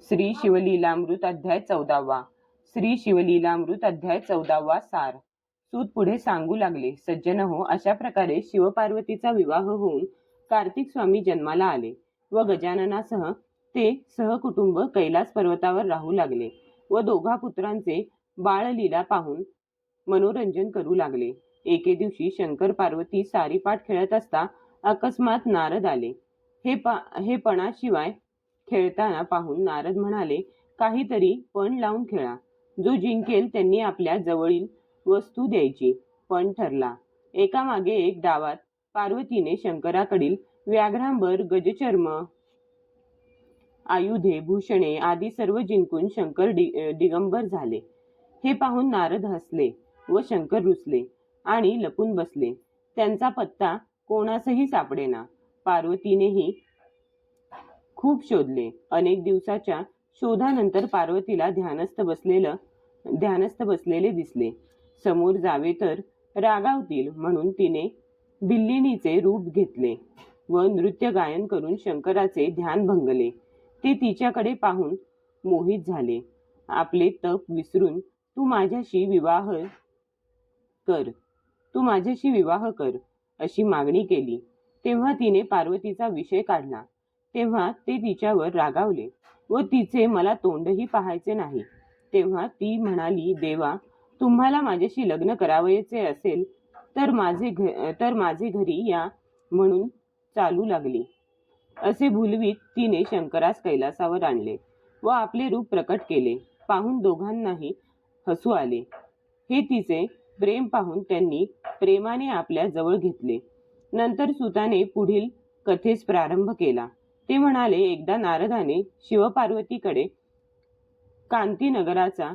श्री शिवलीलामृत अध्याय 14वा. श्री शिवलीलामृत अध्याय 14वा सार. सूत पुढे सांगू लागले, सज्जन हो, अशा प्रकारे शिवपार्वतीचा विवाह होऊन कार्तिक स्वामी जन्माला आले व गजाननासह ते सहकुटुंब कैलास पर्वतावर राहू लागले व दोघा पुत्रांचे बाळलीला पाहून मनोरंजन करू लागले. एके दिवशी शंकर पार्वती सारीपाट खेळत असता अकस्मात नारद आले. हे पणाशिवाय खेळताना पाहून नारद म्हणाले, काहीतरी पण लावून खेळा. जो जिंकेल त्यांनी आपल्या जवळील वस्तू द्यायची. पण ठरला. एका मागे एक डावात पार्वतीने शंकराकडील व्याघ्रांबर, गजचर्म, आयुधे, भूषणे आदी सर्व जिंकून शंकर दिगंबर झाले. हे पाहून नारद हसले व शंकर रुसले आणि लपून बसले. त्यांचा पत्ता कोणासही सापडेना. पार्वतीनेही खूप शोधले. अनेक दिवसाच्या शोधानंतर पार्वतीला ध्यानस्थ बसलेले दिसले. समोर जावे तर रागावतील म्हणून तिने भिल्लिणीचे रूप घेतले व नृत्य गायन करून शंकराचे ध्यान भंगले. ते तिच्याकडे पाहून मोहित झाले. आपले तप विसरून तू माझ्याशी विवाह कर अशी मागणी केली. तेव्हा तिने पार्वतीचा विषय काढला. तेव्हा ते तिच्यावर रागावले व तिचे मला तोंडही पाहायचे नाही. तेव्हा ती म्हणाली, देवा, तुम्हाला माझ्याशी लग्न करावयाचे असेल तर माझे घरी या म्हणून चालू लागली. असे भुलवीत तिने शंकरास कैलासावर आणले व आपले रूप प्रकट केले. पाहून दोघांनाही हसू आले. हे तिचे प्रेम पाहून त्यांनी प्रेमाने आपल्या जवळ घेतले. नंतर सुताने पुढील कथेस प्रारंभ केला. ते म्हणाले, एकदा नारदाने शिवपार्वतीकडे कांतीनगराचा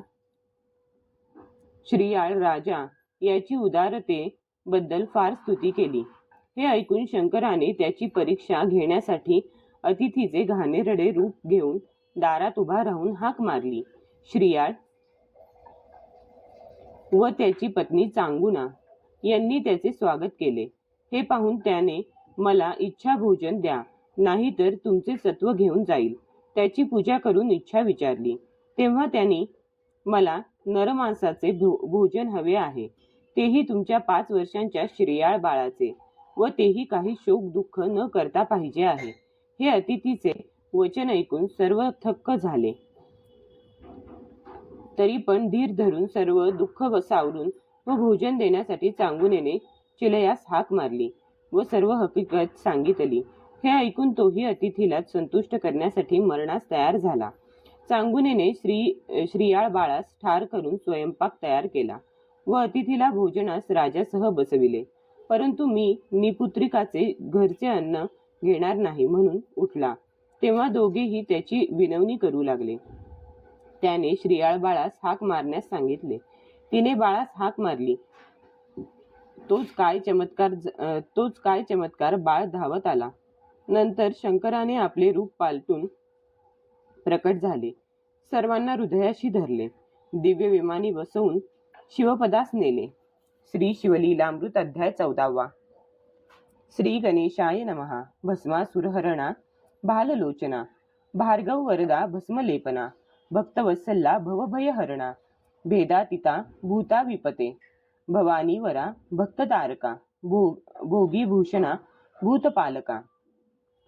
श्रीयाळ राजा याची उदारतेबद्दल फार स्तुती केली. हे ऐकून शंकराने त्याची परीक्षा घेण्यासाठी अतिथीचे घाणेरडे रूप घेऊन दारात उभा राहून हाक मारली. श्रीयाळ व त्याची पत्नी चांगुना यांनी त्याचे स्वागत केले. हे पाहून त्याने, मला इच्छा भोजन द्या, नाही तर तुमचे सत्व घेऊन जाईल. त्याची पूजा करून इच्छा विचारली. तेव्हा त्यांनी, मला नरमांसाचे भोजन हवे आहे, तेही तुमच्या 5 वर्षांच्या श्रीयाळ बाळाचे, व तेही काही शोक दुःख न करता पाहिजे आहे. हे अतिथीचे वचन ऐकून सर्व थक्क झाले. तरी पण धीर धरून सर्व दुःख सावरून व भोजन देण्यासाठी चांगुनेने चिलयास हाक मारली व सर्व हकीकत सांगितली. हे ऐकून तोही अतिथीला संतुष्ट करण्यासाठी मरणास तयार झाला. चांगुनेने श्रीयाळ बाळास ठार करून स्वयंपाक तयार केला व अतिथीला भोजनास राजासह बसविले. परंतु मी निपुत्रिकाचे घरचे अन्न घेणार नाही म्हणून उठला. तेव्हा दोघेही त्याची विनवणी करू लागले. त्याने श्रीयाळ बाळास हाक मारण्यास सांगितले. तिने बाळास हाक मारली. तोच काय चमत्कार, बाळ धावत आला. नंतर शंकराने आपले रूप पालटून प्रकट झाले. सर्वांना हृदयाशी धरले. दिव्य विमानी बसवून शिवपदास नेले. श्री शिवलीलामृत अध्याय 14वा. श्री गणेशाय नमः. भस्मासुरहरणा भाललोचना, भार्गव वरदा भस्मलेपना, भक्तवत्सला भवभयहरणा, भेदातिता भूता विपते, भवानीवरा भक्ततारका, भोगीभूषणा भूतपालका,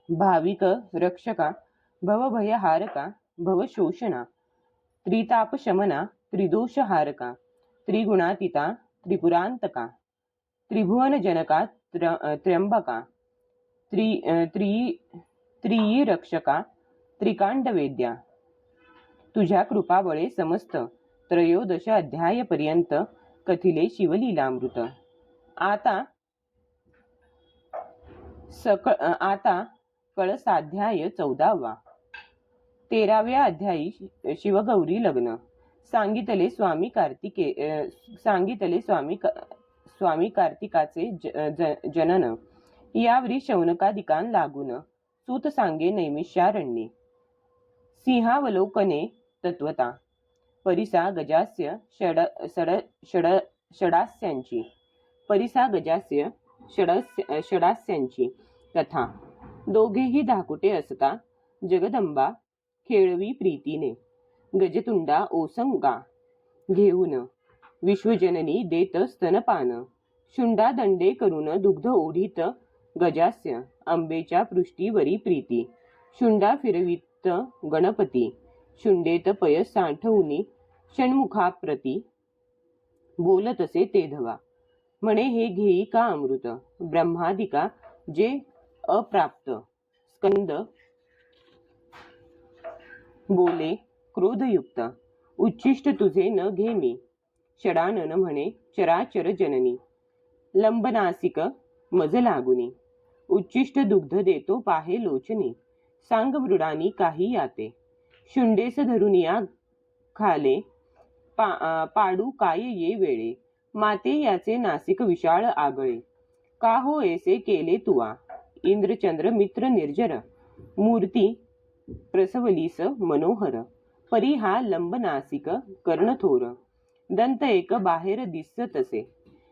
भाविक रक्षका, भवभयहारका, भवशोषणा, त्रितापशमना, त्रिदोषहारका, त्रिगुणातीता, त्रिपुरांतका, त्रिभुवनजनका, त्र्यंबका, त्रियीरक्षका, त्रिकांडवेद्या. तुझ्या कृपाबळे समस्त 13 अध्यायपर्यंत कथिले शिवलीलामृत. आता कळसाध्याय 14वा. 13व्या अध्यायी शिवगौरी लग्न. सांगितले स्वामी कार्तिकाचे जनन. यावरी शौनकादिकां लागून सूत सांगे नैमिषारण्ये. सिंहावलोकने तत्वता. परिसा गजास्य षडास्यांची कथा. दोघेही धाकुटे असता जगदंबा खेळवी प्रीतीने. गजतुंडा ओसंगा घेऊन विश्वजननी देत स्तनपान. शुंडा दंडे करून दुग्ध ओढीत गजास्य. अंबेच्या पृष्ठीवरी प्रीती. शुंडा फिरवित गणपती. शुंडेत पय साठवुनी षण्मुखाप्रती. बोलतसे ते धवा. म्हणे हे घेई का अमृत. ब्रह्मादिका जे अप्राप्त. स्कंद बोले क्रोधयुक्त. उच्छिष्ट तुझे न घे मी. षडानन म्हणे चराचर जननी. लंबनासिक मज लागुनी. उच्छिष्ट दुग्ध देतो पाहे लोचनी. सांग मृडानी काही याते. शुंडेस धरून या खाले. पाडू काय ये वेळे. माते याचे नासिक विशाळ आगळे. का हो ऐसे केले तुआ. इंद्रचंद्र मित्र निर्जर. मूर्ती प्रसवलीस मनोहर. परी हा लंबनासिक कर्णथोर. दंत एक बाहेर दिसतसे.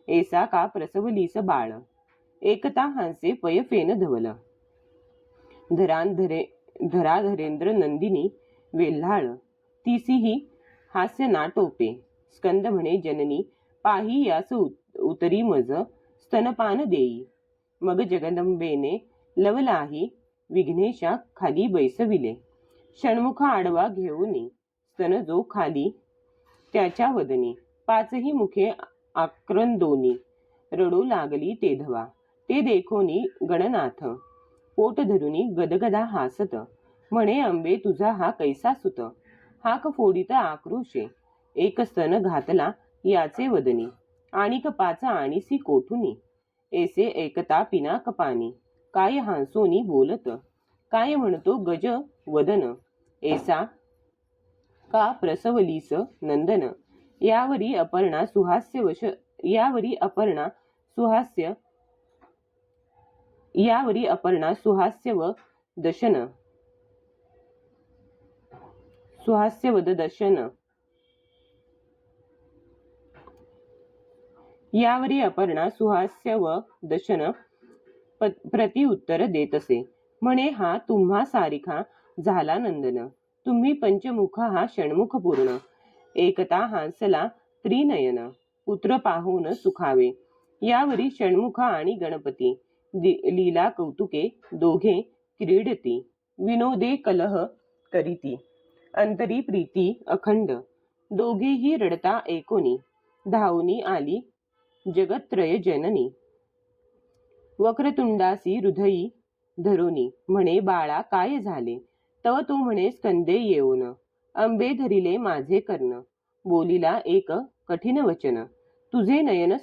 ऐसा का प्रसवलीस बाळ. एकता हांसे पय फेन धवल. धराधरेंद्र नंदिनी वेल्हाळ. तिसीही हास्य नाटोपे. स्कंद म्हणे जननी पाही यास उतरी मज स्तनपान देई. मग जगदंबेने लवलाही विघ्नेशा खाली बैसविले. षण्मुख आडवा घेऊनी स्तन जो खाली त्याच्या वदनी. पाचही मुखे आक्रंदोनी रडू लागली तेधवा. ते देखोनी गणनाथ पोट धरुनी गदगदा हासत. म्हणे अंबे तुझा हा कैसा सुत. हाक फोडित आक्रोशे. एक स्तन घातला याचे वदनी. आणिक पाच आणीसी कोठुनी. ऐसे ऐकता पिनाक पाणी. काय हांसोनी बोलत. काय म्हणतो गज वदन. ऐसा का प्रसवलीस नंदन. यावरी अपर्णा सुहास्य व दशन. सुहास्यवद दशन. यावरी अपर्णा सुहास्य व दशन प्रतिउत्तर देतसे. म्हणे हा तुम्हा सारिखा झाला नंदन. तुम्ही पंचमुख हा षण्मुख पूर्ण. एकता हांसला त्रिनयन. पुत्र पाहून सुखावे. यावरी षण्मुख आणि गणपती. लीला कौतुके दोघे क्रीडती. विनोदे कलह करीती. अंतरी प्रीती अखंड. दोघेही रडता एकोनी. धावनी आली जगत्त्रय जननी. वक्रतुंडासी हृदयी धरोनी. म्हणे बाळा काय झाले. तव तो म्हणे स्कंदे येऊन. अंबे धरिले माझे कर्ण. बोलिला एक कठीण वचन. तुझे नयन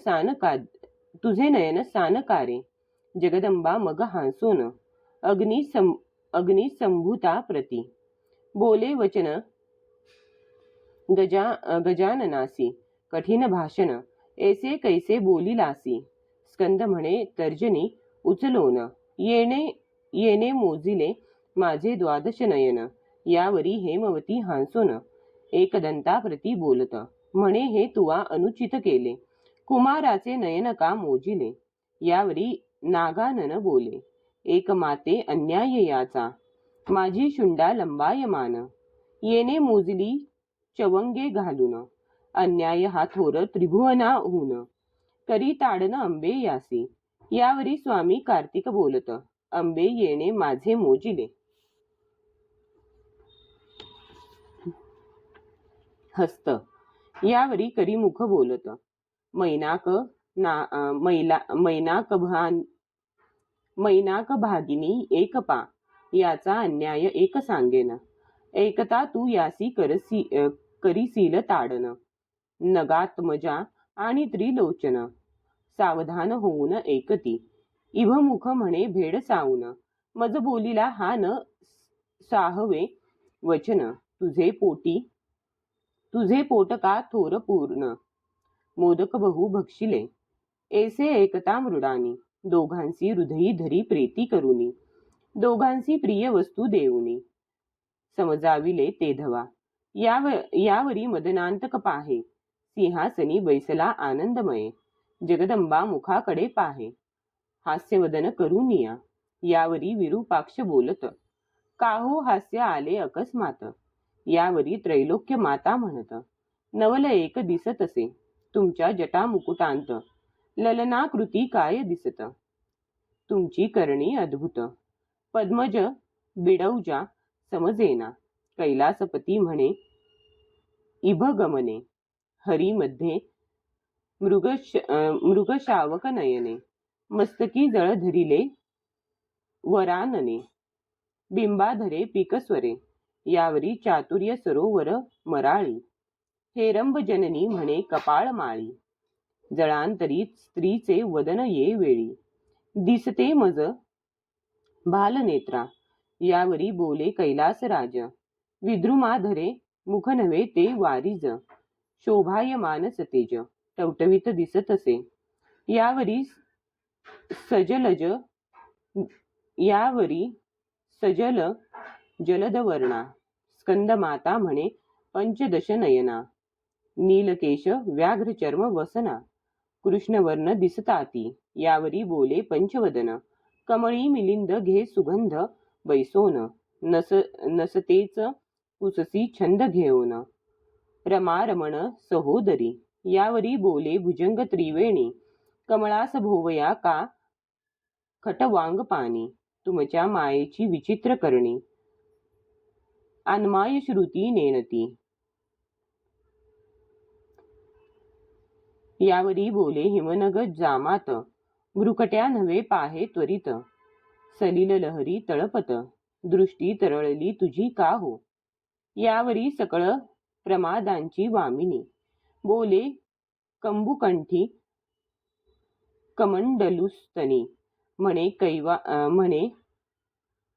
सानकारे. जगदंबा मग हांसोन अग्निसंभूता प्रती. बोले वचन गजाननासी. कठीण भाषण ऐसे कैसे बोलिलासी. स्कंद म्हणे तर्जनी उचलोन. येणे मोजिले माझे द्वादश नयन. यावरी हेमवती हांसोन एकदंता प्रती बोलत. म्हणे हे तुवा अनुचित केले. कुमाराचे नयन का मोजिले. यावरी नागानन बोले एक माते अन्याय याचा. माझी शुंडा लंबायमान. येणे मोजली चवंगे घालून. अन्याय हा थोर त्रिभुवनाहून. करी ताडन अंबे यासी. यावरी स्वामी कार्तिक बोलत. अंबे येणे माझे मोजिले. हस्त. यावरी करीमुख बोलत. मैनाक भागिनी एक पा. याचा अन्याय एक सांगेन. एकता तू यासी करीसील ताडन. नगात्मजा आणि त्रिलोचन. सावधान होऊन एकती. इभमुख म्हणे भेड साऊन. मज बोलिला हा न साहवे वचन. तुझे पोट का थोर पूर्ण. मोदक बहु भक्षिले. ऐसे ऐकता मृडानी. दोघांसी हृदयी धरी प्रीती करुनी. दोघांसी प्रिय वस्तू देऊनी. समजाविले ते धवा. यावरी मदनांतक पाहे. सिंहासनी बैसला आनंदमये. जगदंबा मुखाकडे पाहे. हास्यवदन करुनिया. यावरी विरूपाक्ष बोलत. काहू हास्य आले अकस्मात, यावरी त्रैलोक्य माता म्हणत. नवल एक दिसत असे, तुमच्या जटा मुकुटांत, ललनाकृती काय दिसत. तुमची करणी अद्भुत, पद्मज बिडौजा समजेना. कैलासपती म्हणे इभगमने, हरीमध्ये मृगशावक नयने. मस्तकी जळ धरिले वरानने, बिंबाधरे पीकस्वरे. यावरी चातुर्य सरोवर मराळी, हेरंब जननी म्हणे कपाळ माळी. जळांतरी स्त्रीचे वदन ये वेळी, दिसते मज बालनेत्रा. यावरी बोले कैलासराज, विद्रुमाधरे मुख नव्हे ते वारिज. शोभायमान सतेज, टवटवीत दिसत असे. यावरी सजल जलदवर्णा, स्कंदमाता म्हणे पंचदश नयना. नीलकेश व्याघ्र चर्म वसना, कृष्णवर्ण दिसताती. यावरी बोले पंचवदन, कमळी मिलिंद घे सुगंध बैसोन. नसतेच पुससी छंद घेऊन, रमा रमण सहोदरी. यावरी बोले भुजंग त्रिवेणी, कमळास भोवया का खटवांग पाणी. तुमच्या मायेची विचित्र करणी, अन्माय श्रुती नेणती. यावरी बोले हिमनग जामात, भ्रुकट्या नव्हे पाहे त्वरित. सलिल लहरी तळपत, दृष्टी तरळली तुझी का हो. यावरी सकळ प्रमादांची वामिनी, बोले कंबुकंठी कमंडलुस्तनी. म्हणे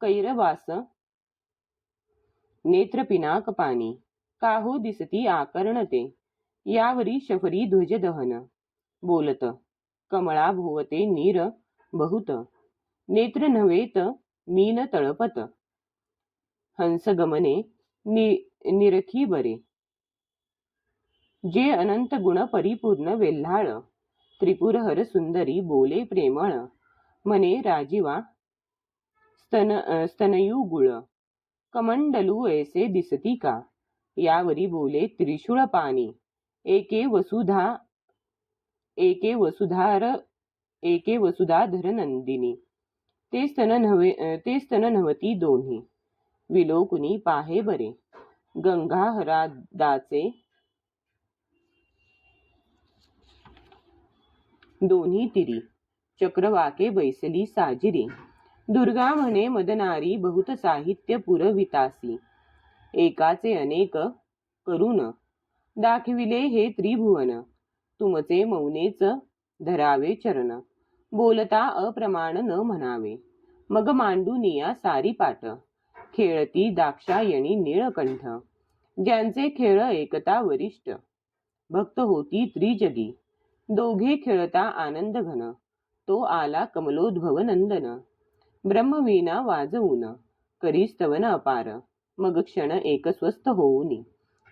कैरवास नेत्रपिनाक पाणी, काहो दिसती आकर्णते. यावरी शफरी ध्वज दहन, बोलत कमळा भोवते नीर बहुत. नेत्र नव्हेत मीन तळपत, हंसगमने निरखी बरे. जे अनंत गुण परिपूर्ण वेल्हाळ, त्रिपुरहर सुंदरी बोले प्रेमळ. म्हणे राजीवा स्तनयू गुळ, कमंडलू ऐसे दिसती का. यावरी बोले त्रिशूळ पाणी, एके वसुधाधर नंदिनी. ते स्तन नव्हती दोन्ही, विलोकुनी पाहे बरे. गंगाहरादाचे दोन्ही तिरी, चक्रवाके बैसली साजिरी. दुर्गा म्हणे मदनारी बहुत साहित्य पुरवितासी. एकाचे अनेक करून दाखविले हे त्रिभुवन. तुमचे मौनेच धरावे चरण, बोलता अप्रमाण न म्हणावे. मग मांडुनिया सारी पाट, खेळती दाक्षायणी नीळकंठ. ज्यांचे खेळ एकता वरिष्ठ, भक्त होती त्रिजगी. दोघे खेळता आनंद घन, तो आला कमलोद्भव नंदन. ब्रह्मवीणा वाजवून करी स्तवन अपार, मग क्षण एक स्वस्थ होऊनी.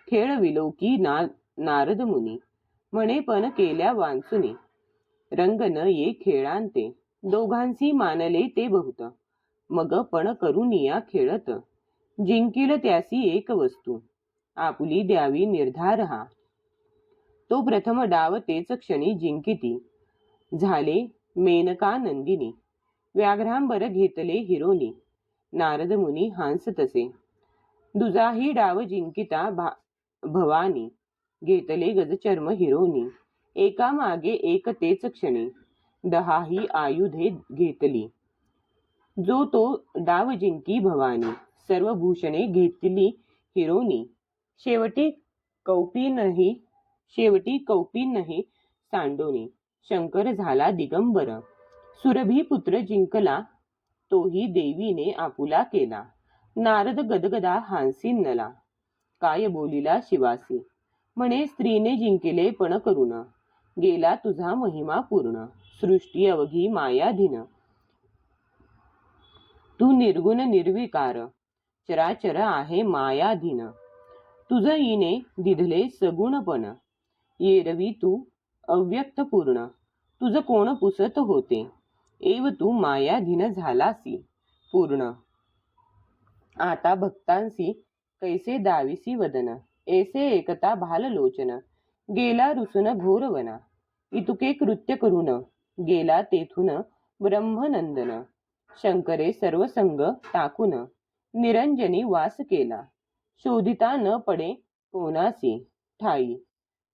खेळ विलोकी नारद मुनी, म्हणे पण केल्या वांचुनी. रंग न ये खेळांते, दोघांसी मानले ते बहुत. मग पण करुनिया खेळत, जिंकील त्यासी एक वस्तू. आपुली द्यावी निर्धार हा, तो प्रथम डाव तेच क्षणी जिंकिती. झाले मेनका नंदिनी, व्याघ्रांबर घेतले हिरोनी. नारद मुनी हांस तसे, दुजाही डाव जिंकिता भवानी. घेतले गजचर्म हिरोनी, एका मागे एक तेच क्षणी. दहाही आयुधे घेतली, जो तो डाव जिंकी भवानी. सर्व भूषणे घेतली हिरोनी, शेवटी कौपीनही सांडोनी. शंकर झाला दिगंबर, सुरभीपुत्र जिंकला, तोही देवीने आपुला केला. नारद गदगदा हांसिनला, काय बोलिला शिवासी. म्हणे स्त्रीने जिंकिले पण करुण, गेला तुझा महिमा पूर्ण. सृष्टी अवघी मायाधीन, तू निर्गुण निर्विकार. चराचर आहे मायाधीन, तुझ ईने दिधले सगुणपण. येरवी तू अव्यक्त पूर्ण, तुझ कोण पुसत होते. एव तू मायाधीन झालासी पूर्ण. आता भक्तांसी कैसे दाविसी वदन, ऐसे एकता भाललोचन, गेला रुसून घोरवना, इतुके कृत्य करून, गेला तेथून ब्रह्मनंदन, शंकरे सर्व संग टाकून, निरंजनी वास केला, शोधिता न पडे कोणासी, ठाई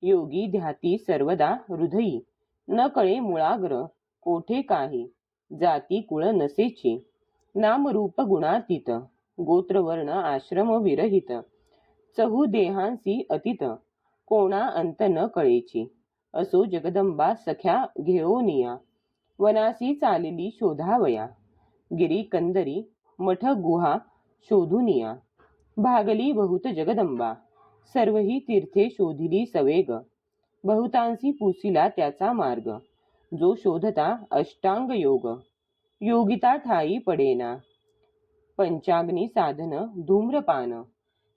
योगी ध्याती सर्वदा हृदयी, न कळे मुळाग्र कोठे काही, जाती कुळ नसेची, नाम रूप गुणातीत, गोत्रवर्ण आश्रम विरहित, चहू देहांसी अतीत, कोणा अंत न कळेची, असो जगदंबा सख्या घेऊनिया, वनासी चालली शोधावया, गिरी कंदरी मठ गुहा शोधुनिया, भागली बहुत जगदंबा, सर्वही तीर्थे शोधिली सवेग, बहुतांशी पुसिला त्याचा मार्ग, जो शोधता अष्टांग योग, योगिता ठाई पडेना, पंचाग्नी साधन धूम्रपान,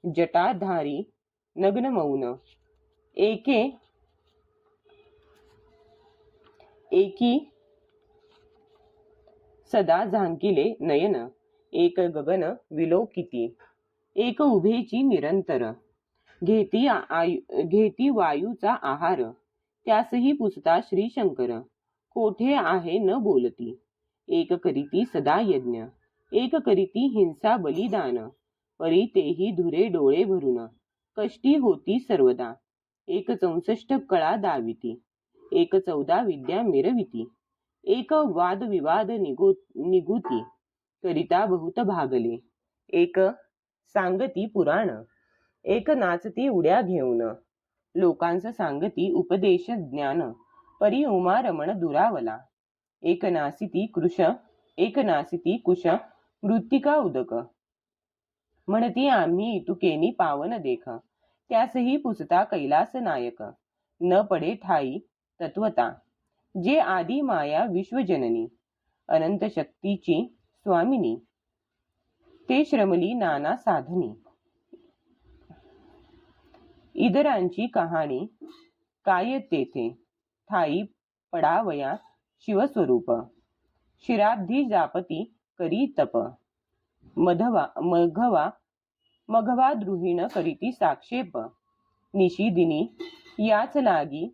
जटाधारी नग्न मौन, एके एकी सदा झांकिले नयन, एक गगन विलोकिती, एक उभेची निरंतर, घेती वायूचा आहार, त्यासही पुसता श्रीशंकर, कोठे आहे न बोलती, एक करीती सदा यज्ञ, एक करीती हिंसा बलिदान, परी तेही धुरे डोळे भरून, कष्टी होती सर्वदा, एक 64 कळा दाविती, एक 14 विद्या मिरविती, एक वाद विवाद निगुती, करिता बहुत भागले, एक सांगती पुराण, एक नाचती उड्या घेऊन, लोकांस सांगती उपदेश ज्ञान, परी उमा रमण दुरावला, एक नासिती कुश मृत्तिका उदक, म्हणती आम्ही इतुकेनी पावन देख, त्यासही पुसता कैलास नायक, न पडे ठाई तत्वता, जे आदी माया विश्वजननी, अनंत शक्तीची स्वामिनी, ते श्रमली नाना साधनी, इतरांची कहाणी काय तेथे, ठाई पडावया शिवस्वरूप, शिराब्धी जापती करी तप, मघवा द्रुहीण करीती साक्षेप, निशी दिनी याच लागी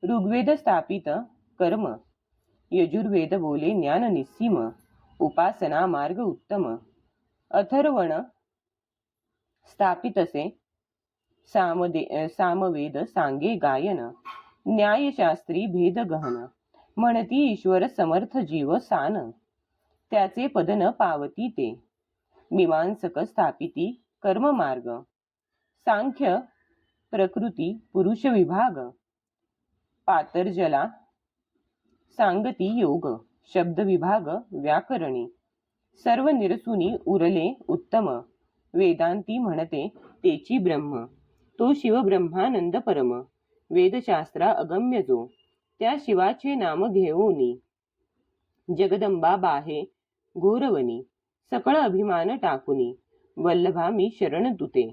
ऋग्वेद स्थापित कर्म, यजुर्वेद बोले ज्ञान निस्सीम, उपासना मार्ग उत्तम, अथर्वण स्थापितसे सामवेद सांगे गायन, न्यायशास्त्री भेद गहन, म्हणती ईश्वर समर्थ जीव सान, त्याचे पद न पावती ते, मीमांसक स्थापिती कर्म मार्ग, सांख्य प्रकृती पुरुष विभाग, पातर्जला सांगती योग, शब्द विभाग व्याकरणी, सर्व निरसुनी उरले उत्तम, वेदांती म्हणते तेची ब्रह्म, तो शिव ब्रह्मानंद परम, वेदशास्त्रा अगम्य जो, त्या शिवाचे नाम घेऊनी, जगदंबा बाहे घोरवनी, सकळ अभिमान टाकुनी, वल्लभा मी शरण तुते,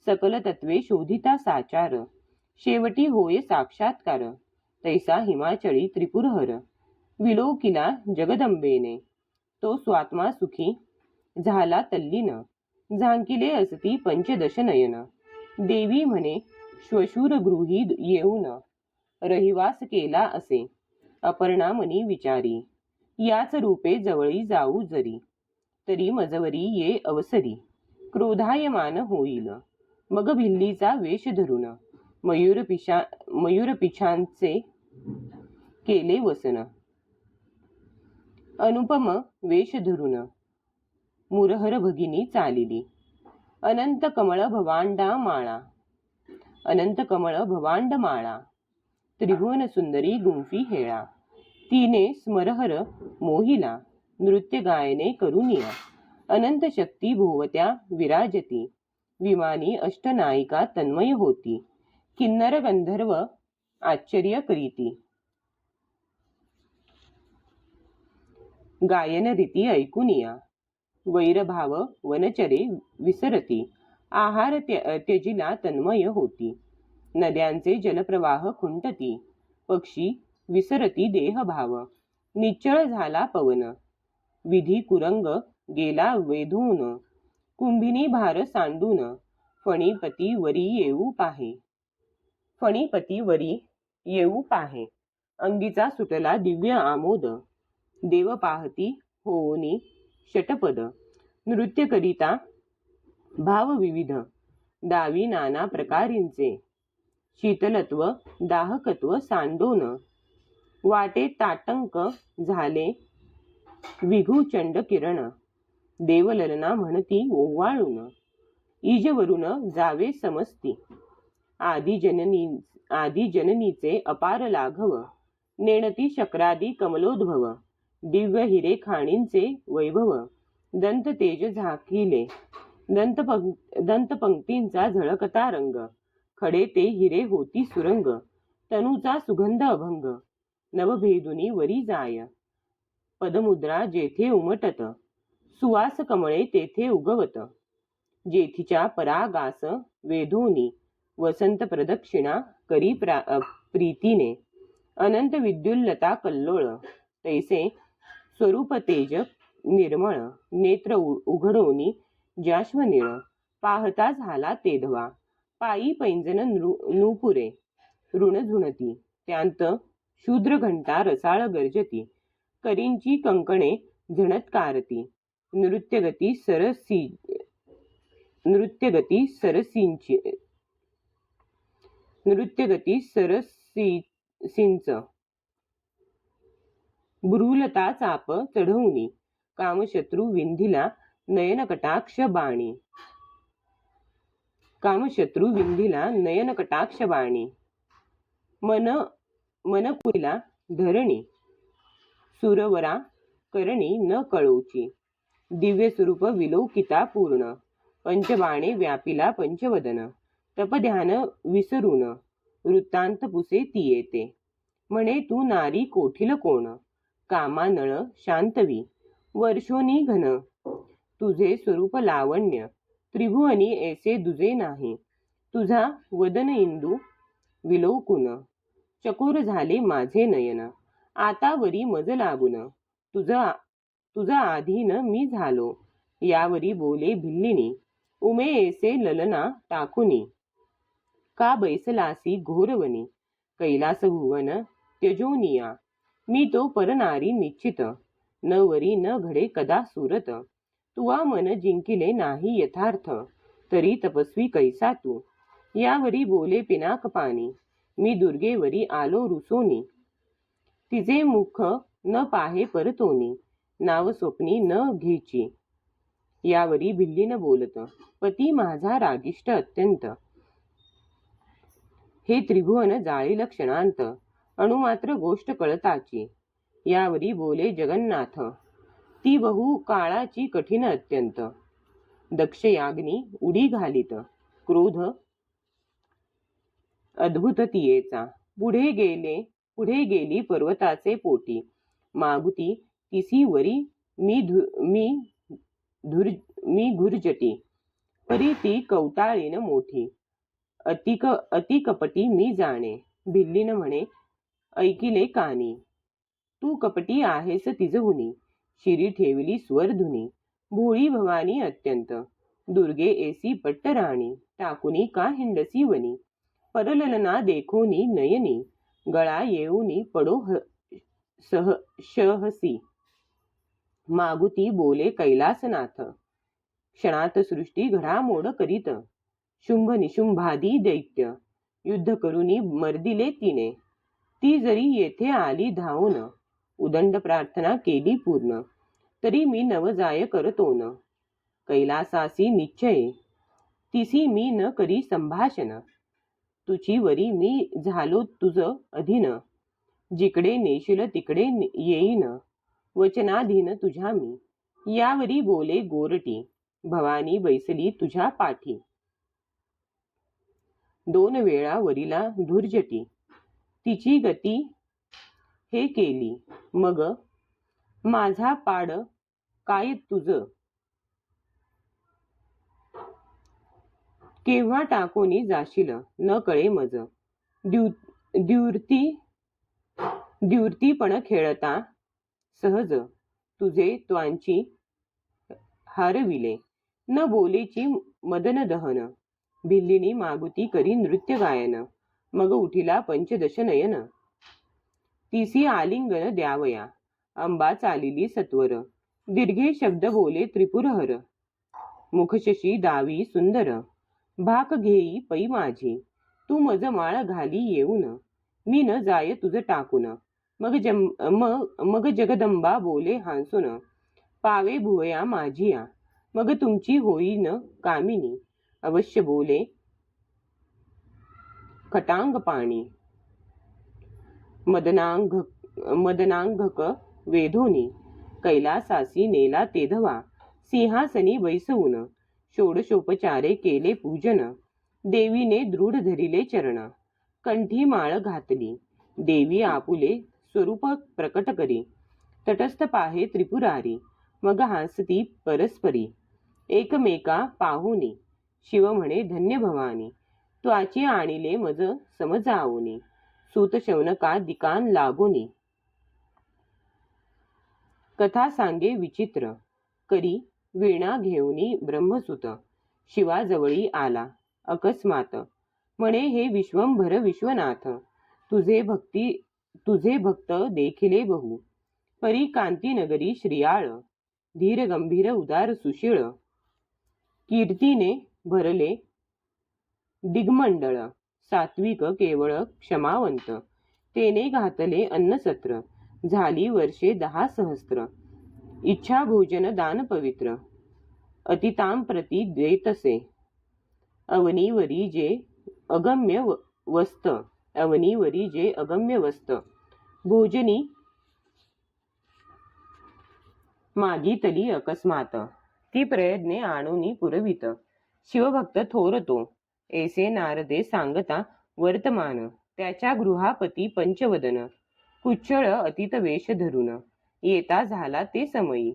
सकल तत्वे शोधिता साचार, शेवटी होय साक्षात्कार, तैसा हिमाचळी त्रिपुरहर, विलोकिला जगदंबेने, तो स्वात्मा सुखी झाला तल्लीन, झांकिले असती पंचदश नयन, देवी म्हणे श्वशूर गृही येऊन, रहिवास केला असे अपर्णामनी विचारी, याच रूपे जवळी जाऊ जरी, तरी मजवरी ये अवसरी, क्रोधायमान होईल, मग भिल्लीचा वेश धरून, मयूर पिछांचे केले वसन, अनुपम वेश धरून, मुरहर भगिनी चालिली, अनंत कमळ भवांड माळा, त्रिभुवन सुंदरी गुंफी हेळा, तिने स्मरहर मोहिला, नृत्य गायने करुनिया, अनंत शक्ती भोवत्या विराजती, विमानी अष्टनायिका तन्मय होती, किन्नर गंधर्व आश्चर्य करीती, गायन रीती ऐकुनिया, वैरभाव वनचरे विसरती, आहार त्यजिला तन्मय होती, नद्यांचे जलप्रवाह खुंटती, पक्षी विसरती देहभाव, निश्चळ झाला पवन, विधी कुरंग गेला वेधून, कुंभिनी भार सांडून फणीपती वरी येऊ पाहे. फणीपती वरी येऊ पाहे. अंगीचा सुटला दिव्य आमोद. देव पाहती होनी षटपद. नृत्य करिता भाव विविध. दावी नाना प्रकारींचे. शीतलत्व दाहकत्व सांडोन. वाटे ताटंक झाले विघुचंड किरण. देवललना म्हणती ओवाळून. ईजवरून जावे समजती. आदी जननीचे अपार लाघव. नेणती शक्रादी कमलोद्भव. दिव्य हिरे खाणींचे वैभव. दंत तेज झाकिले. दंतपंक्तींचा झळकता रंग. खडे ते हिरे होती सुरंग. तनूचा सुगंध अभंग. नवभेदुनी वरी जाय. पदमुद्रा जेथे उमटत. सुवास कमळे तेथे उगवत. जेथीच्या परागास वेधोनी. वसंत प्रदक्षिणा करी प्रीतीने. अनंत विद्युल्लता कल्लोळ. तैसे स्वरूप तेज निर्मळ. नेत्र उघडोनी जाश्वनीळ. पाहता झाला तेधवा. पायी पैंजन नूपुरे ऋणझुणती. त्यांत शूद्र घंटा रसाळ गर्जती. करींची कंकणे झणत्कारती. नृत्यगती सरसींच. भ्रूलता चाप चढवणी. कामशत्रू विंधीला नयनकटाक्ष बाणी. मनपुरीला धरणी. सुरवरा करणी न कळोची. दिव्य स्वरूप विलोकिता पूर्ण. पंचबाणे व्यापिला पंचवदन. तपध्यान विसरून वृत्तांत पुसे ती येते. म्हणे तू नारी कोठील कोण. कामानळ शांतवी वर्षोनी घन. तुझे स्वरूप लावण्य. त्रिभुवनी ऐसे दुजे नाही. तुझा वदन इंदू विलोकुन. चकोर झाले माझे नयन. आता वरी मज लागून. तुझा आधीन मी झालो. यावरी बोले भिल्लिनी. उमे ऐसे ललना टाकुनी. का बैसलासी घोरवनी. कैलास भुवन त्यजोनिया. मी तो परनारी निश्चित. न वरी न घडे कदा सुरत. तुवा मन जिंकिले नाही यथार्थ. तरी तपस्वी कैसा तू. यावरी बोले पिनाक पाणी. मी दुर्गेवरी आलो रुसोनी. तिचे मुख न पाहे परतोनी. नाव स्वप्नी न घेची. यावरी भिल्लीन बोलत. पती माझा रागिष्ट अत्यंत. हे त्रिभुवन जाळील क्षणांत. अणुमात्र गोष्ट कळताची. यावरी बोले जगन्नाथ. ती बहु काळाची कठीण अत्यंत. दक्ष याग्नी उडी घालीत. क्रोध अद्भुत तियेचा. पुढे गेली पर्वताचे पोटी. मागुती तिसी वरी मी घुरजटी. परी ती कवटाळीन मोठी. अति कपटी मी जाणे. भिल्लीन म्हणे ऐकिले कानी. तू कपटी आहेस तिजहुनी. शिरी ठेवली स्वरधुनी. भोळी भवानी अत्यंत. दुर्गे ऐसी पट्टराणी. टाकुनी का हिंडसी वनी. परललना देखोनी नयनी. गळा येऊनी पडो शहसी. मागुती बोले कैलासनाथ. क्षणात सृष्टी घडामोड करीत. शुंभ निशुंभादी दैत्य. युद्ध करुनी मर्दिले तिने. ती जरी येथे आली धावून. उदंड प्रार्थना केली पूर्ण. तरी मी नवजाय करतोन. कैलासासी निश्चये. तिसी मी न करी संभाषण. तुची वरी मी झालो तुझ अधीन. जिकडे नेशील तिकडे येईन. वचनाधीन तुझ्या मी. यावरी बोले गोरटी. भवानी बैसली तुझ्या पाठी. 2 वेळा वरीला धुर्जटी. तिची गती हे केली. मग माझा पाड काय तुझ. केव्हा टाकोनी जाशील न कळे मज. द्युर्तीपण खेळता सहज. तुझे त्वांची हारविले. न बोलेची मदन दहन, भिल्लिनी मागुती करी नृत्य गायन, मग उठिला पंचदश नयन. तिसी आलिंगन द्यावया, अंबा चालिली सत्वर, दीर्घे शब्द बोले त्रिपुरहर. मुखशशी दावी सुंदर, भाक घेई पै माझी, तू मज माळ घाली येऊन, मी न जाय तुझ टाकून. मग जगदंबा बोले हांसून, पावे भुवया माझिया, मग तुमची होईन कामिनी, अवश्य बोले खटांग पाणी. मदनांगक वेधोनी, कैलासासी नेला तेधवा, सिंहासनी बैसवून, षोडशोपचारे केले पूजन. देवीने दृढ धरिले चरण, कंठी माळ घातली, देवी आपुले स्वरूप प्रकट करी. तटस्थ पाहे त्रिपुरारी, मग हासती परस्परी. एकमेका पाहुनी, शिव म्हणे धन्य भवानी, त्वाची आणिले मज समजावुनी, सूत शौनका दिकान लागोनी. कथा सांगे विचित्र, करी वीणा घेऊनी ब्रह्मसुत, शिवाजवळी आला अकस्मात, म्हणे हे विश्वंभर विश्वनाथ, तुझे भक्त देखिले बहु, परी कांती नगरी श्रियाळ, धीर गंभीर उदार सुशीळ, कीर्तीने भरले दिग्मंडळ, सात्विक केवळ क्षमावंत, तेने घातले अन्नसत्र, झाली वर्षे 10 सहस्त्र, इच्छा भोजन दान पवित्र, अतिताम प्रती देतसे, अवनीवरी जे अगम्य वस्त, अवनीवरी जे अगम्य वस्त, भोजनी मागितली अकस्मात, ती प्रयत्ने आणूनी पुरवित, शिवभक्त थोरतो, ऐसे नारदे सांगता वर्तमान, त्याच्या गृहापती पंचवदन, कुच्चळ अतीत वेश धरून, येता झाला ते समयी,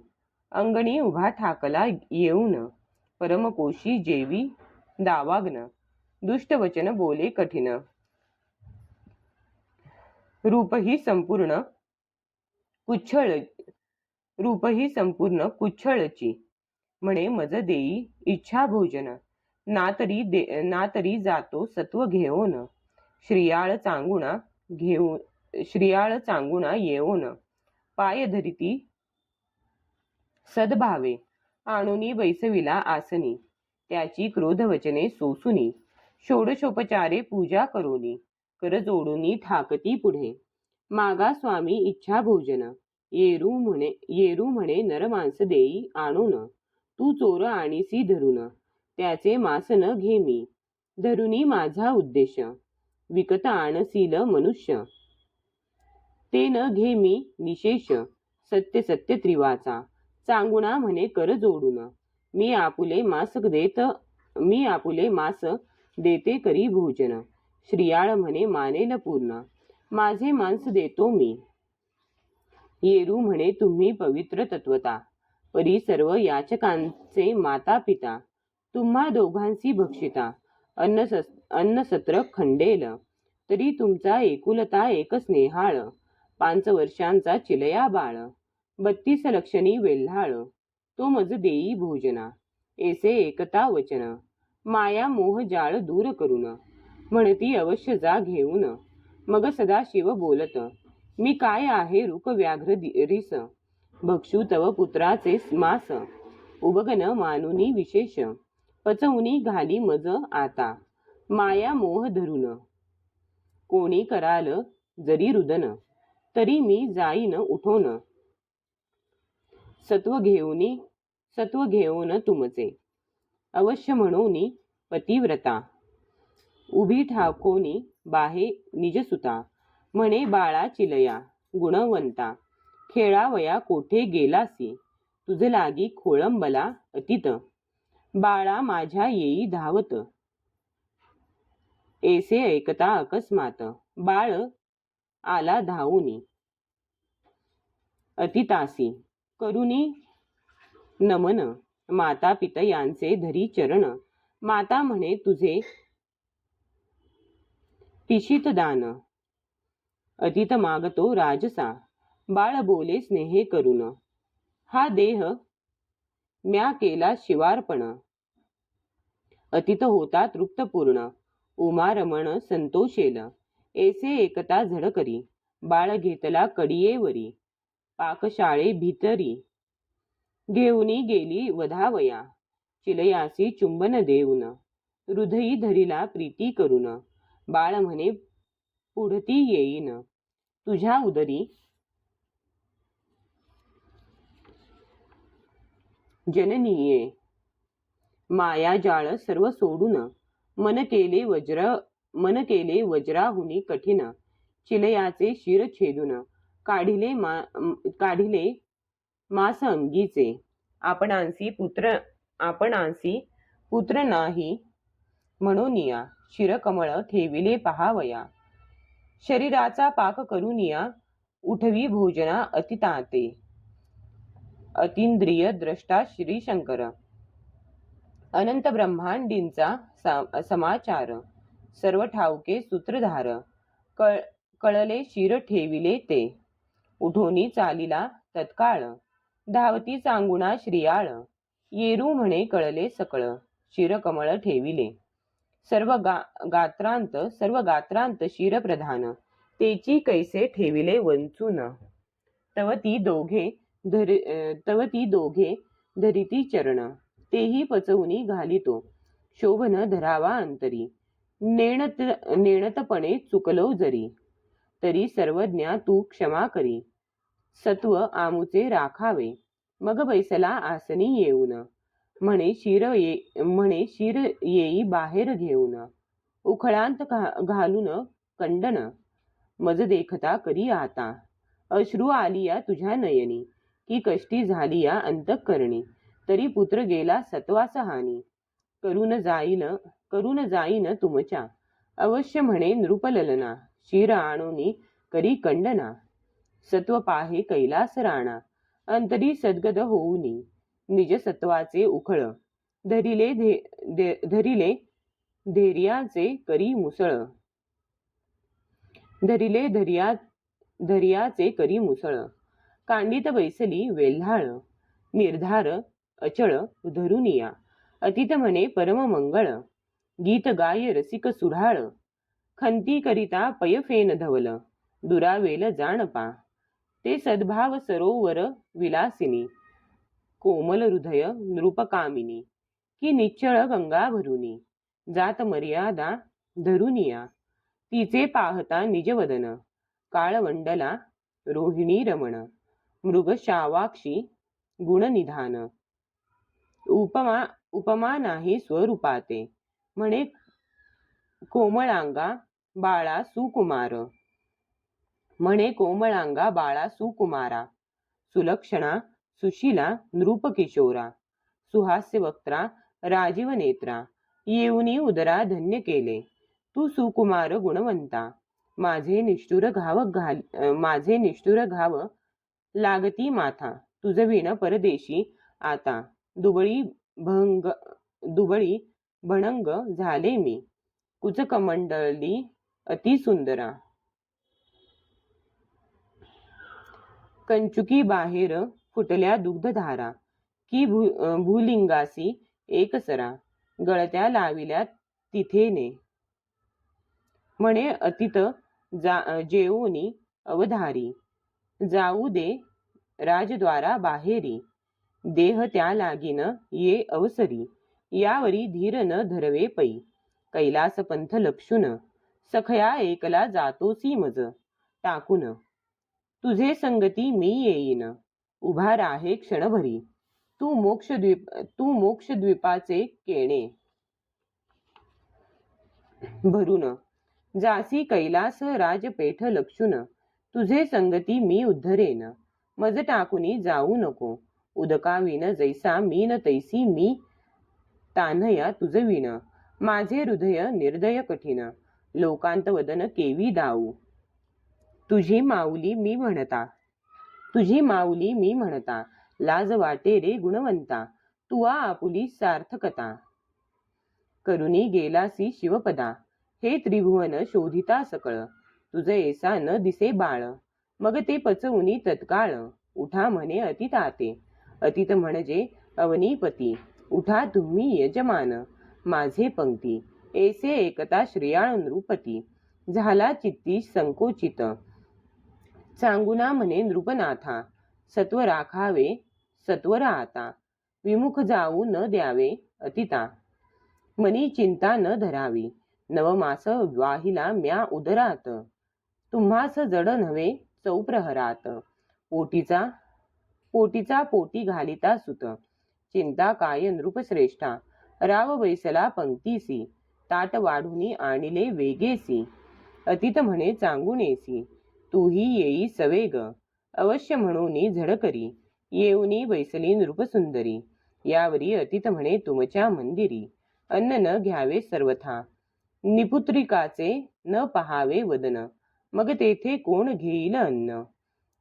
अंगणी उभा ठाकला येऊन, परमकोशी जेवी दावाग्न, दुष्टवचन बोले कठीण, रूपही संपूर्ण कुच्छळची, म्हणे मज देई इच्छा भोजन, ना तरी जातो सत्व घेऊन, श्रियाळ चांगुणा येऊन, पाय धरिती सद्भावे, आणुनी बैसविला आसनी, त्याची क्रोधवचने सोसुनी, षोडशोपचारे पूजा करोनी, कर जोडूनी ठाकती पुढे, मागा स्वामी इच्छा भोजन, येरू म्हणे नरमांस देई आणून, तू चोर आणीसी धरून, त्याचे मास न घे मी, धरुनी माझा उद्देश, विकत आणसील मनुष्य, ते न घे मी निशेष, सत्य सत्य त्रिवाचा, चांगुणा म्हणे कर जोडून, मी आपुले मास देते करी भोजन, श्रियाळ म्हणे मानेल पूर्ण, माझे मांस देतो मी, येरू म्हणे तुम्ही पवित्र तत्वता, परी सर्व याचकांचे माता पिता, तुम्हा दोघांसी भक्षिता, अन्नसत्र खंडेल, तरी तुमचा एकुलता एक स्नेहाळ, 5 वर्षांचा चिलया बाळ, 32 लक्षणी वेल्हाळ, तो मज देई भोजना, ऐसे एकता वचन, माया मोह जाळ दूर करून, म्हणती अवश्य जा घेऊन, मग सदाशिव बोलत, मी काय आहे रूप व्याघ्र रिस, भक्षू तव पुत्राचे मास, उबगन मानुनी विशेष, पचवुनी घाली मज आता, माया मोह धरून, कोणी कराल जरी रुदन, तरी मी जाईन उठोन, सत्व घेऊन तुमचे, अवश्य म्हणोनी पतिव्रता, उभी ठाकोनी बाहे निजसुता, म्हणे बाळा चिलया गुणवंता, खेळावया कोठे गेलासी, तुझ लागी खोळंबला अतीत, बाळा माझ्या येई धावत, ऐसे ऐकता अकस्मात, बाळ आला धावुनी, अतितासी करुनी नमन, माता पिता यांचे धरी चरण, माता म्हणे तुझे पिशित दान, अतीत मागतो राजसा, बाळ बोले स्नेहे करून, हा देह म्या केला शिवार्पण, अतित होता तृप्तपूर्ण, उमा रमण संतोषेल, ऐसे एकता झड करी, बाळ घेतला कडियेवरी, पाकशाळे भीतरी, घेऊनी गेली वधावया, चिलयासी चुंबन देऊन, हृदयी धरिला प्रीती करून, बाळ म्हणे पुढती येईन, तुझ्या उदरी जननीये. मायाजाळ सर्व सोडून, मन केले वज्राहुनी कठीण, चिलयाचे शिर छेदून, काढिले मास अंगीचे, आपणांसी पुत्र नाही म्हणूनिया, शिरकमळ ठेविले पहावया, शरीराचा पाक करूनिया, उठवी भोजना अतिताते, अतींद्रिय द्रष्टा श्री शंकर, अनंत ब्रह्मांडींचा समाचार, सर्व ठाऊके सूत्रधार, कळले शिर ठेविले ते, उठोनी चालिला तत्काळ, धावती चांगुणा श्रियाळ, येरू म्हणे कळले सकळ, शिरकमळ ठेविले, सर्व गात्रांत शिरप्रधान, तेची कैसे ठेविले वंचून, तव ती दोघे धरिती चरण, तेही पचवूनी घालितो, शोभन धरावा अंतरी, नेणतपणे चुकलो जरी, तरी सर्वज्ञा तू क्षमा करी, सत्व आमुचे राखावे, मग बैसला आसनी येऊन, म्हणे शिर येई बाहेर घेऊन, उखळांत घालून कंडन, मज देखता करी आता, अश्रू आलिया तुझ्या नयनी, की कष्टी झालिया अंतःकरणी, तरी पुत्र गेला सत्वास हानी, करून जाईन तुमच्या, अवश्य म्हणे नृपललना, शिर आणूनी करी कंडना, सत्व पाहे कैलास राणा, अंतरी सद्गद होऊनी, निज सत्वाचे उखळ, धरिले धैर्याचे करी मुसळ, धैर्याचे करी मुसळ, कांडित बैसली वेल्हाळ, निर्धार अचळ धरुनिया, अतीत म्हणे परम मंगळ, गीत गाय रसिक सुढाळ, खंती करिता पयफेन धवल, दुरावेल जाणपा, ते सद्भाव सरोवर विलासिनी, कोमल हृदय नृपकामिनी, की निश्चळ गंगा भरुनी, जात मर्यादा धरुनिया, तिचे पाहता निजवदन, काळवंडला रोहिणी रमण, मृग शावाक्षी गुणनिधान, उपमा नाही स्वरूपाते, म्हणे कोमळांगा बाळा सुकुमारा, सुलक्षणा सुशीला नृपकिशोरा, सुहास्य वक्त्रा राजीव नेत्रा, येऊनी उदरा धन्य केले, तू सुकुमार गुणवंता, माझे निष्ठुर घाव लागती माथा, तुझविण परदेशी आता, दुबळी भणंग झाले मी, कुचकमंडली अति सुंदरा, कंचुकी बाहेर फुटल्या दुग्धधारा, की भूलिंगासी एकसरा, गळत्या लाविल्या तिथेने, म्हणे अतीत जेवोनी अवधारी, जाऊ दे राजद्वारा बाहेरी, देह त्या लागीन ये अवसरी, यावरी धीर न धरवे पै, कैलास पंथ लक्षुन, सखया एकला जातोसी मज टाकून, तुझे संगती मी येईन, उभा राहे क्षणभरी, तू मोक्षद्वीपाचे केणे भरून, जासी कैलास राजपेठ लक्षुन, तुझे संगती मी उद्धरेन, मज टाकुनी जाऊ नको, उदकाविन जैसा मीन तैसी मी तान्हया तुझविन, माझे हृदय निर्दय कठीण, लोकांत वदन केवी दाऊ, तुझी माऊली मी म्हणता, लाज वाटे रे गुणवंता, तुआ आपुली सार्थकता, करुणी गेलासी शिवपदा, हे त्रिभुवन शोधिता सकळ, तुझे ऐसा न दिसे बाळ, मग ते पचवुनी तत्काळ, उठा म्हणे अतिताते, अतीत म्हणजे अवनीपती उठा तुम्ही यजमान, माझे पंक्ती ऐसे एकता श्रेयाळ नृपती. झाला चित्ती संकोचित, चांगुना म्हणे नृपनाथा, सत्व राखावे सत्वर आता. विमुख जाऊ न द्यावे अतिता, मनी चिंता न धरावी. नवमास वाहिला म्या उदरात, तुम्हास जड नव्हे चौप्रहरात. पोटीचा पोटीचा पोटी घालिता सुत, चिंता काय नृपश्रेष्ठा. राव बैसला पंक्तीसी, ताट वाढुनी आणिले वेगेसी. अतित म्हणे चांगुनेसी, तूही येई सवेग. अवश्य म्हणूनी झडकरी, येऊनी बैसली नृपसुंदरी. यावरी अतित म्हणे तुमच्या मंदिरी, अन्न न घ्यावे सर्वथा. निपुत्रिकाचे न पहावे वदन, मग तेथे कोण घेईल अन्न.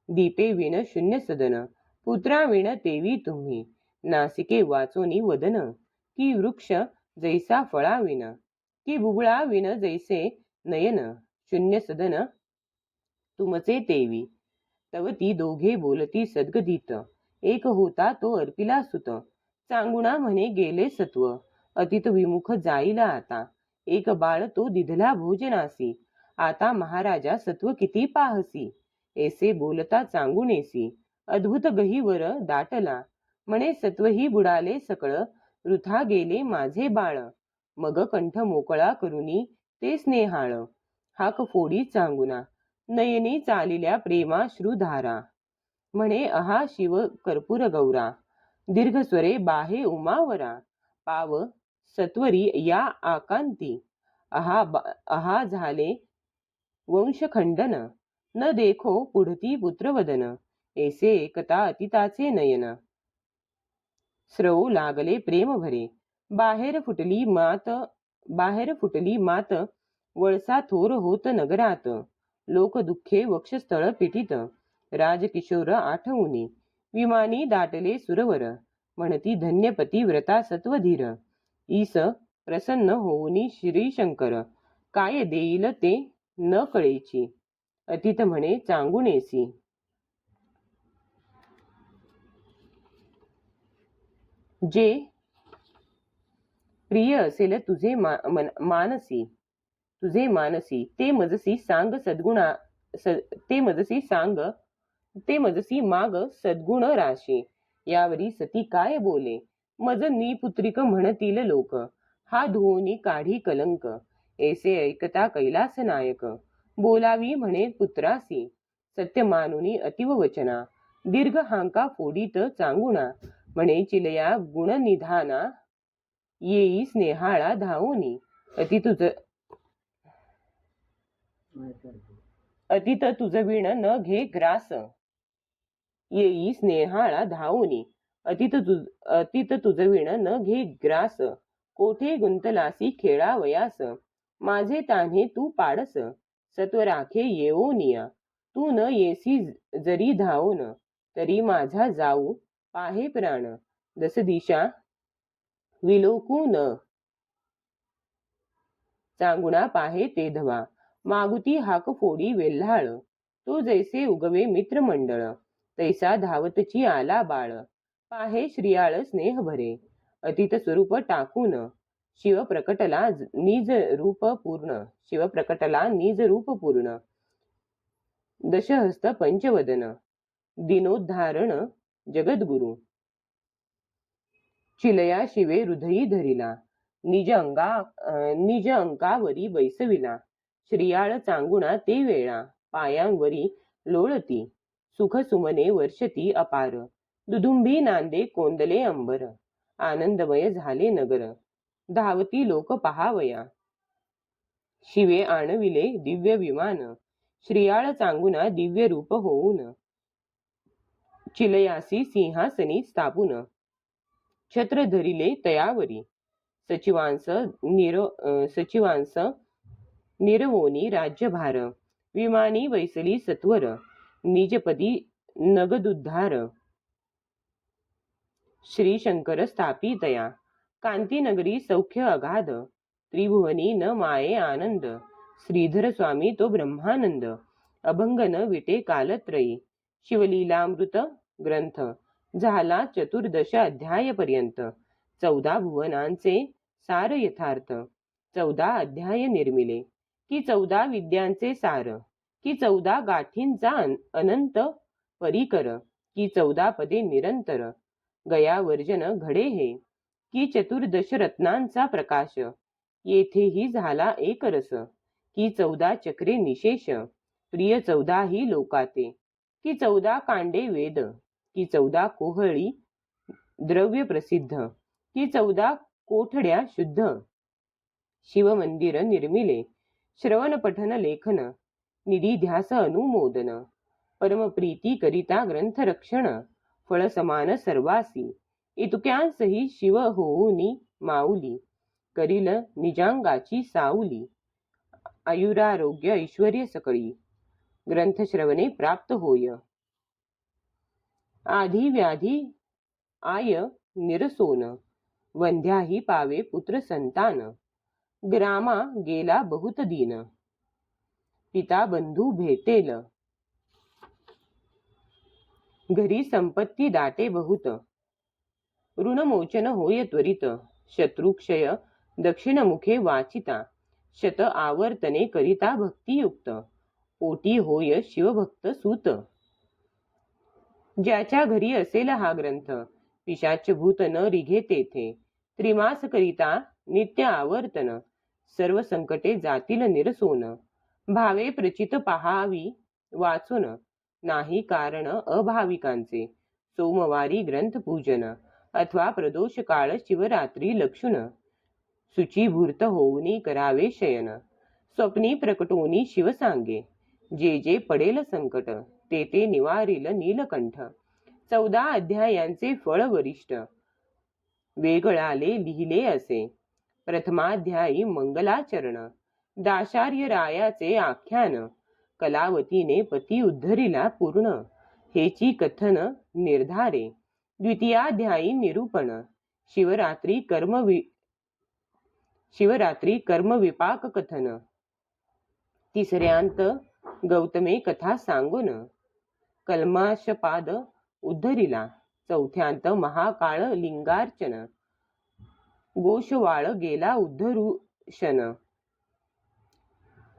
दीपे विण शून्य सदन, पुत्रा विण तेवी तुम्ही. नासिके वाचोनी वदन, की वृक्ष जैसा फळाविन. की बुबळा विण जैसे नयन, शून्य सदन तुमचे तेवी. तव ती दोघे बोलती सद्गदित, एक होता तो अर्पिला सुत. चांगुणा म्हणे गेले सत्व, अतित विमुख जाईला आता. एक बाळ तो दिधला भोजनासी, आता महाराजा सत्व किती पाहसी. ऐसे बोलता चांगुणेसी, अद्भुत गहीवर दाटला. म्हणे सत्वही बुडाले सकळ, वृथा गेले माझे बाळ. मग कंठ मोकळा करुनी ते स्नेहाळ, हाक फोडी चांगुना. नयनी चालिल्या प्रेमाश्रुधारा, म्हणे अहा शिव कर्पूर गौरा. दीर्घ स्वरे बाहे उमावरा, पाव सत्वरी या आकांती. अहा झाले वंशखंडन, न देखो पुढती पुत्रवदन. ऐसे एकता अतिताचे नयन, स्रवू लागले प्रेम भरे. बाहेर फुटली मात, वळसा थोर होत नगरात. लोक दुःखे वक्षस्थळ पिटित, राजकिशोर आठवुनी. विमानी दाटले सुरवर, म्हणती धन्यपती व्रता सत्वधीर. ईस प्रसन्न होऊनी श्रीशंकर, काय देईल ते न कळेची. अतित म्हणे चांगुनेसी, जे प्रिय असेल तुझे मानसी ते मजसी सांग सद्गुणा. ते मजसी माग सद्गुण राशी. यावरी सती काय बोले, मज निपुत्रिक म्हणतील लोक. हा धुवोनी काढी कलंक, ऐसे ऐकता कैलास नायक. बोलावी म्हणे पुत्रासी, सत्य मानुनी अतिव वचना. दीर्घ हांका फोडीत चांगुणा, म्हणे चिलया गुणनिधाना. येई स्नेहाळा धावोनी, अतित तुझ विण न घे ग्रास. येई स्नेहाळा धावोनी, अतित तुझ विण न घे ग्रास. कोठे गुंतलासी खेळावयास, माझे तान्हे तू पाडस. सत्व राखे येवोनिया, तू न येसी जरी धावून. तरी माझा जाऊ पाहे प्राण, दस दिशा विलोकू न. चांगुणा पाहे ते धवा, मागुती हाक फोडी वेल्हाळ. तो जैसे उगवे मित्रमंडळ, तैसा धावतची आला बाळ. पाहे श्रियाळ स्नेह भरे, अतित स्वरूप टाकून. शिव प्रकटला निज रूप पूर्ण. दशहस्त पंचवदन, दिनोद्धारण जगद्गुरु. चिलया शिवे हृदयी धरिला, निज अंकावरी बैसविला. श्रियाळ चांगुणा ते वेळा, पायांवरी लोळती. सुख सुमने वर्षती अपार, दुदुंभी नांदे कोंदले अंबर. आनंदमय झाले नगर, धावती लोक पहावया. शिवे आणविले दिव्य विमान, श्रियाळ चांगुना दिव्य रूप होऊन. चिलयासी सिंहासनी स्थापून, छत्र धरिले तयावरी. सचिवांस निरवोनी राज्यभार. विमानी वैसली सत्वर, निजपदी नगदुद्धार. श्रीशंकर स्थापितया, कांतीनगरी सौख्य अगाध. त्रिभुवनी न माये आनंद, श्रीधर स्वामी तो ब्रह्मानंद. अभंग न विटे कालत्रयी, शिवलीलामृत ग्रंथ. झाला 14 अध्यायपर्यंत. 14 भुवनांचे सार यथार्थ. 14 अध्याय निर्मिले की 14 विद्यांचे सार, की 14 गाठींचा अनंत परिकर, की 14 पदे निरंतर. गया वर्जन घडे हे, की 14 रत्नांचा प्रकाश. येथेही झाला एक रस, की 14 चक्रे निशेष. प्रिय 14 ही लोकाते, की 14 कांडे वेद, की 14 कोहळी द्रव्य प्रसिद्ध, की 14 कोठड्या शुद्ध. शिवमंदिर निर्मिले, श्रवण पठन लेखन, निधी ध्यास अनुमोदन. परमप्रीती करिता ग्रंथ रक्षण, फळ समान सर्वासी. इतक्यांसही शिव होऊनी माऊली, करील निजांगाची साऊली. आयुरारोग्य ऐश्वर्य सकळी, ग्रंथ श्रवणे प्राप्त होय. आधी व्याधी आय निरसोन, वंध्याही पावे पुत्र संतान. ग्रामा गेला बहुत दीन, पिता बंधू भेटेल. घरी संपत्ती दाटे बहुत, ऋणमोचन होय त्वरित. शत्रुक्षय दक्षिणमुखे वाचिता, शत आवर्तने करिता भक्तियुक्त. पोटी होय शिवभक्त सूत. ज्याच्या घरी असेल हा ग्रंथ, पिशाच भूत न रिघे तेथे. त्रिमास करिता नित्य आवर्तन, सर्व संकटे जातील निरसोन. भावे प्रचित पहावी वाचून, नाही कारण अभाविकांचे. सोमवारी ग्रंथ पूजन, अथवा प्रदोष काळ शिवरात्री लक्षुण. शुचिभूर्त होऊनी करावे शयन, स्वप्नी प्रकटोनी शिव सांगे. जे जे पडेल संकट, ते ते निवारील नीलकंठ. 14 अध्यायांचे फळ वरिष्ठ, वेगळाले लिहिले असे. प्रथमाध्यायी मंगलाचरण, दाशार्य रायाचे आख्यान. कलावतीने पती उद्धरिला पूर्ण, हेची कथन निर्धारे. द्वितीयाध्यायी निरूपण, शिवरात्री कर्म विपाक कथन. तिसऱ्यांत गौतमे कथा सांगून, कल्माशपाद उद्धरिला. चौथ्यांत महाकाळ लिंगार्चन, गोशवाळ गेला उद्धरूशन.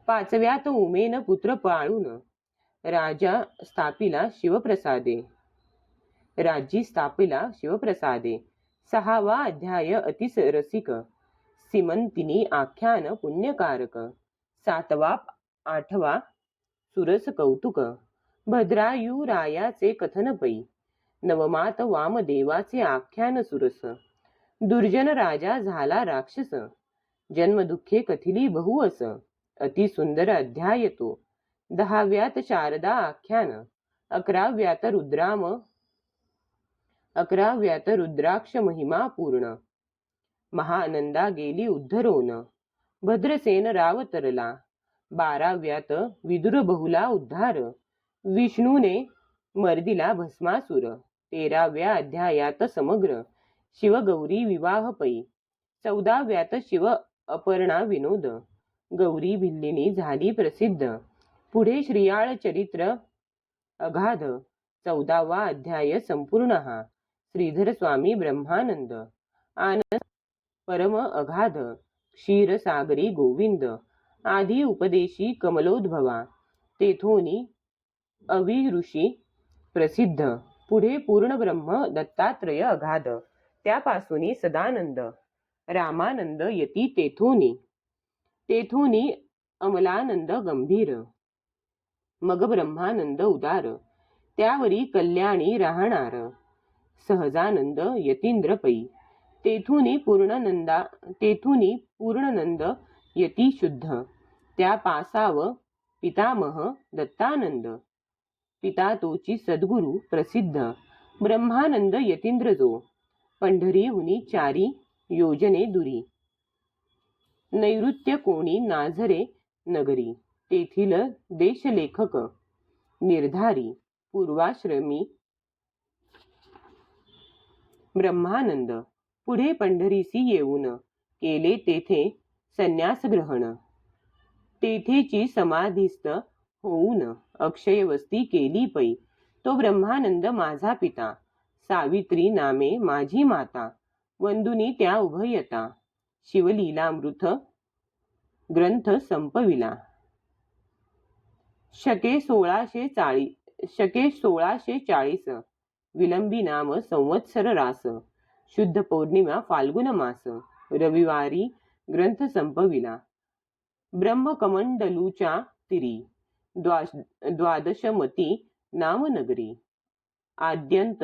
पाचव्यात उमेन पुत्र पाळून, राज्य स्थापिला शिवप्रसादे. 6वा अध्याय अतिरसिक, सीमंतिनी आख्यान पुण्यकारक. 7वा 8वा सुरस कौतुक, भद्रायुरायाचे कथन पै. 9मात वामदेवाचे आख्यान सुरस, दुर्जन राजा झाला राक्षस. जन्मदुःखे कथिली बहुअस, अति सुंदर अध्याय तो. 10व्यात शारदा आख्यान. 11व्यात रुद्राक्ष महिमा पूर्ण. महानंदा गेली उद्धरोन, भद्रसेन राव तरला. 12व्यात विदुर बहुला उद्धार, विष्णूने मर्दिला भस्मासुर. 13व्या अध्यायात समग्र, शिवगौरी विवाह पै. 14व्यात शिव अपर्णा विनोद, गौरी भिल्लिनी झाली प्रसिद्ध. पुढे श्रीयाळ चरित्र अगाध. 14वा अध्याय संपूर्ण. श्रीधर स्वामी ब्रह्मानंद, आनंद परम अगाध. क्षीरसागरी गोविंद, आधी उपदेशी कमलोद्भवा. तेथोनी अविऋषी प्रसिद्ध. पुढे पूर्ण ब्रह्म दत्तात्रय अगाध. त्यापासूनी सदानंद रामानंद यती तेथोनी अमलानंद गंभीर. मग ब्रह्मानंद उदार, त्यावरी कल्याणी राहणार. सहजानंद यतींद्र पै. तेथुनी पूर्णनंद यती शुद्ध. त्या पासाव पितामह दत्तानंद, पिता तोची सद्गुरु प्रसिद्ध. ब्रह्मानंद यतींद्र जो, पंढरीहुनी 4 योजने दुरी. नैऋत्य कोणी नाझरे नगरी, तेथील देशलेखक निर्धारी. पूर्वाश्रमी ब्रह्मानंद, पुढे पंढरीसी येऊन केले तेथे संन्यास ग्रहण. तेथेची समाधीस्थ होऊन अक्षय वस्ती केली पै. तो ब्रह्मानंद माझा पिता, सावित्री नामे माझी माता, वंदुनी त्या उभयता. शिवलीलामृत ग्रंथ संपविला. शके 1640 विलंबी नाम संवत्सर रास. शुद्ध पौर्णिमा फाल्गुन मास. रविवारी ग्रंथ संपविला. ब्रह्मकमंडलूच्या तिरी द्वादशमती नामनगरी. आद्यंत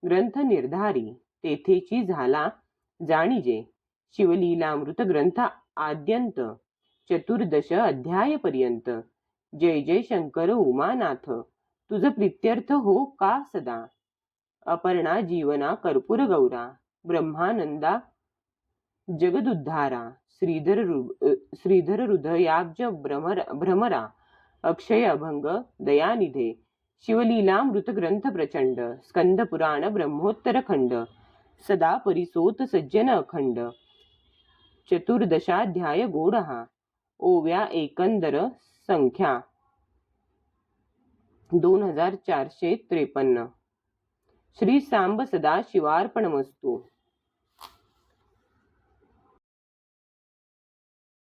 ग्रंथ निर्धारी, तेथेची झाला जाणीजे. शिवलीलामृत ग्रंथ आद्यंत 14 अध्यायपर्यंत. जय जय शंकर उमानाथ, तुझ प्रित्यर्थ हो का सदा. अपर्णा जीवना कर्पूर गौरा, ब्रह्मानंदा जगदुद्धारा. श्रीधर हृदयाब्ज भ्रमरा, अक्षय अभंग दयानिधे. शिवलीलामृत ग्रंथ प्रचंड, स्कंद पुराण ब्रह्मोत्तर खंड. सदा परिसोत सज्जन अखंड, 14 गोडहा. ओव्या एकंदर संख्या 2453. श्री सांब सदा शिवार्पणमस्तु.